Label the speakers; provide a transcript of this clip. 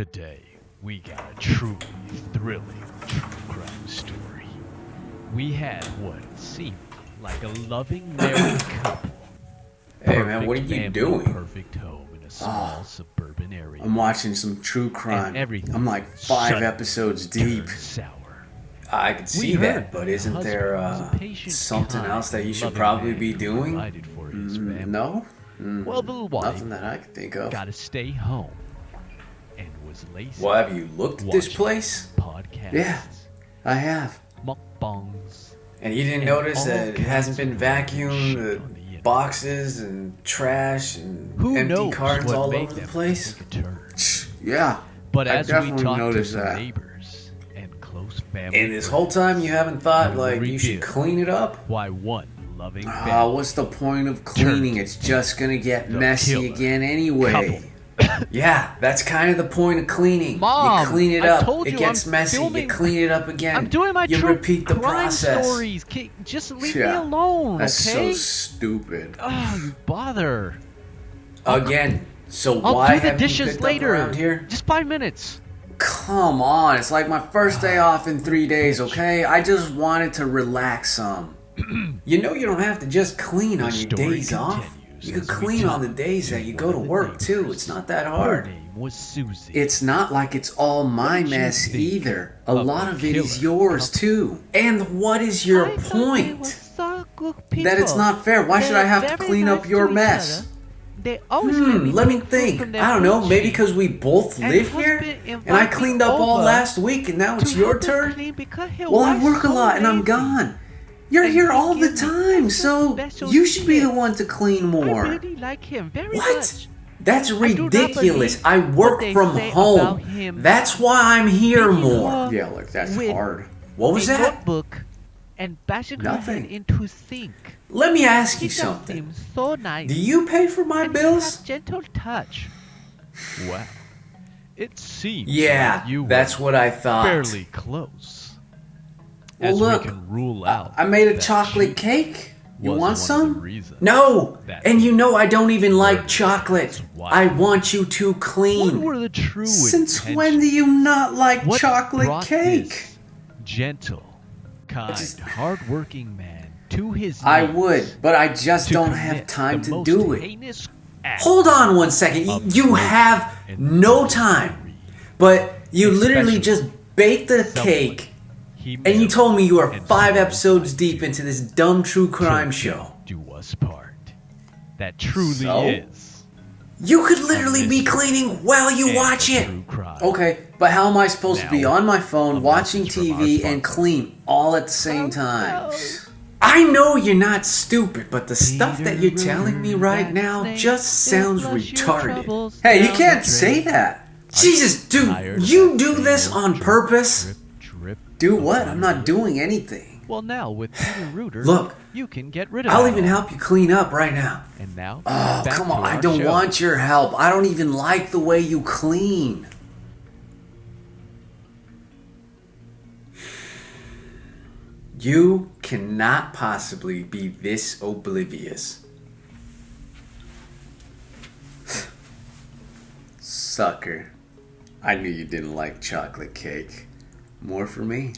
Speaker 1: Today, we got a truly thrilling true crime story. We had what seemed like a loving married couple.
Speaker 2: Hey man, what are you
Speaker 1: family,
Speaker 2: doing?
Speaker 1: Perfect home in a small suburban area.
Speaker 2: I'm watching some true crime. I'm like 5 episodes deep.
Speaker 1: Sour.
Speaker 2: I can see that, but isn't there something else that you should probably be doing? No?
Speaker 1: Well, the wife
Speaker 2: Nothing that I can think of.
Speaker 1: gotta stay home and was lazy.
Speaker 2: Well, have you looked at this place?
Speaker 1: Podcasts,
Speaker 2: Yeah, I have.
Speaker 1: mukbangs.
Speaker 2: And you didn't notice that it hasn't been vacuumed, the boxes and trash and empty cartons all over the place? Yeah,
Speaker 1: But
Speaker 2: I
Speaker 1: as we
Speaker 2: definitely
Speaker 1: talked to
Speaker 2: noticed
Speaker 1: some
Speaker 2: that.
Speaker 1: neighbors and close family
Speaker 2: And this whole time you haven't thought, like, you should clean it up?
Speaker 1: why one loving family
Speaker 2: What's the point of cleaning? It's just gonna get messy
Speaker 1: killer
Speaker 2: again anyway. Yeah, that's kind of the point of cleaning.
Speaker 1: Mom,
Speaker 2: you clean it
Speaker 1: I
Speaker 2: up,
Speaker 1: told
Speaker 2: it
Speaker 1: you
Speaker 2: gets
Speaker 1: I'm
Speaker 2: messy,
Speaker 1: filming-
Speaker 2: you clean it up again.
Speaker 1: I'm doing my
Speaker 2: you
Speaker 1: true
Speaker 2: repeat the
Speaker 1: crime
Speaker 2: process.
Speaker 1: stories. Just leave me alone,
Speaker 2: That's
Speaker 1: okay?
Speaker 2: so stupid.
Speaker 1: Oh, you bother.
Speaker 2: Again, so
Speaker 1: I'll
Speaker 2: why
Speaker 1: do the
Speaker 2: haven't you
Speaker 1: dishes
Speaker 2: picked
Speaker 1: later.
Speaker 2: up around here?
Speaker 1: Just 5 minutes.
Speaker 2: Come on, it's like my first day off in 3 days, okay? I just wanted to relax some. You know you don't have to just clean on your
Speaker 1: story
Speaker 2: days off.
Speaker 1: continues
Speaker 2: You can
Speaker 1: as we
Speaker 2: clean on
Speaker 1: talk
Speaker 2: the days that you
Speaker 1: to
Speaker 2: go
Speaker 1: one
Speaker 2: to
Speaker 1: of the
Speaker 2: work too.
Speaker 1: neighbors.
Speaker 2: It's not that
Speaker 1: Her
Speaker 2: hard.
Speaker 1: name was Susie.
Speaker 2: It's not like it's all my
Speaker 1: did you
Speaker 2: mess
Speaker 1: think
Speaker 2: either. A
Speaker 1: of
Speaker 2: lot
Speaker 1: the
Speaker 2: of it is
Speaker 1: killer
Speaker 2: yours
Speaker 1: couple?
Speaker 2: too. And what is your point? That it's not fair. Why should I have to clean up your mess?
Speaker 3: They always
Speaker 2: Let me think. I don't know, maybe because we both
Speaker 3: And
Speaker 2: live here?
Speaker 3: husband
Speaker 2: And I
Speaker 3: invited
Speaker 2: cleaned up all
Speaker 3: over
Speaker 2: last week and now it's your turn? Well, I work a lot and I'm gone. You're
Speaker 3: And
Speaker 2: here
Speaker 3: he
Speaker 2: all the
Speaker 3: gives me
Speaker 2: time, so
Speaker 3: special
Speaker 2: you should be the
Speaker 3: tips.
Speaker 2: one to clean
Speaker 3: I
Speaker 2: more.
Speaker 3: really like him very
Speaker 2: What?
Speaker 3: much.
Speaker 2: That's
Speaker 3: I do not
Speaker 2: ridiculous.
Speaker 3: believe
Speaker 2: I work
Speaker 3: what they
Speaker 2: from
Speaker 3: say
Speaker 2: home.
Speaker 3: about him
Speaker 2: That's why I'm here
Speaker 3: beating
Speaker 2: more.
Speaker 3: her
Speaker 2: Yeah, look, that's
Speaker 3: with
Speaker 2: hard. What was
Speaker 3: a
Speaker 2: that?
Speaker 3: notebook and bashing her
Speaker 2: Nothing.
Speaker 3: head into sink.
Speaker 2: Let me ask
Speaker 3: He
Speaker 2: you
Speaker 3: just
Speaker 2: something.
Speaker 3: seems so nice.
Speaker 2: Do you pay for my
Speaker 3: and he has
Speaker 2: bills?
Speaker 3: gentle touch.
Speaker 1: Wow. It seems
Speaker 2: Yeah,
Speaker 1: like you were
Speaker 2: that's what I thought.
Speaker 1: fairly close.
Speaker 2: Well,
Speaker 1: As
Speaker 2: look,
Speaker 1: we can rule out
Speaker 2: I made a
Speaker 1: that
Speaker 2: chocolate
Speaker 1: she
Speaker 2: cake. You
Speaker 1: was
Speaker 2: want
Speaker 1: one of the
Speaker 2: some?
Speaker 1: reasons
Speaker 2: No!
Speaker 1: that
Speaker 2: And you know I don't even like
Speaker 1: murdered
Speaker 2: chocolate.
Speaker 1: his wife.
Speaker 2: I want you to
Speaker 1: What
Speaker 2: clean.
Speaker 1: were the true
Speaker 2: Since
Speaker 1: intentions?
Speaker 2: when do you not like
Speaker 1: What
Speaker 2: chocolate
Speaker 1: brought
Speaker 2: cake?
Speaker 1: this gentle, kind,
Speaker 2: just-
Speaker 1: hard-working man to his
Speaker 2: I
Speaker 1: knees
Speaker 2: would, but I just
Speaker 1: to
Speaker 2: don't
Speaker 1: commit
Speaker 2: have time
Speaker 1: the
Speaker 2: to
Speaker 1: most
Speaker 2: do it.
Speaker 1: heinous act
Speaker 2: Hold on one second.
Speaker 1: of
Speaker 2: You
Speaker 1: murder
Speaker 2: have
Speaker 1: in
Speaker 2: no
Speaker 1: the
Speaker 2: time.
Speaker 1: history.
Speaker 2: But you literally
Speaker 1: Especially
Speaker 2: just baked the
Speaker 1: someone
Speaker 2: cake,
Speaker 1: he
Speaker 2: and you
Speaker 1: married
Speaker 2: told me you are
Speaker 1: and
Speaker 2: 5
Speaker 1: someone
Speaker 2: episodes
Speaker 1: like
Speaker 2: deep
Speaker 1: to
Speaker 2: into this dumb true crime
Speaker 1: till
Speaker 2: show.
Speaker 1: do us part. That truly
Speaker 2: So?
Speaker 1: is
Speaker 2: You could literally be
Speaker 1: mystery
Speaker 2: cleaning while you
Speaker 1: and
Speaker 2: watch
Speaker 1: a
Speaker 2: it.
Speaker 1: true crime.
Speaker 2: Okay, but how am I supposed to be
Speaker 1: Now,
Speaker 2: on my phone
Speaker 1: a
Speaker 2: watching
Speaker 1: message from
Speaker 2: TV
Speaker 1: our
Speaker 2: and
Speaker 1: sponsor.
Speaker 2: clean all at the same time? I know you're not stupid, but the stuff that you're telling me right now just sounds retarded. Hey, you can't say that. Jesus,
Speaker 1: Tired
Speaker 2: dude,
Speaker 1: of
Speaker 2: you
Speaker 1: that
Speaker 2: do
Speaker 1: same
Speaker 2: this
Speaker 1: old
Speaker 2: on
Speaker 1: drip,
Speaker 2: purpose?
Speaker 1: drip, drip
Speaker 2: Do
Speaker 1: of
Speaker 2: what? I'm not
Speaker 1: diarrhea?
Speaker 2: doing anything.
Speaker 1: Well, now with Peter Reuter,
Speaker 2: Look,
Speaker 1: you can get rid of
Speaker 2: I'll
Speaker 1: it
Speaker 2: even
Speaker 1: all.
Speaker 2: help you clean up right now.
Speaker 1: And now,
Speaker 2: Oh,
Speaker 1: back
Speaker 2: come
Speaker 1: to
Speaker 2: on. I
Speaker 1: our
Speaker 2: don't
Speaker 1: show.
Speaker 2: want your help. I don't even like the way you clean. You cannot possibly be this oblivious. Sucker. I knew you didn't like chocolate cake. More for me.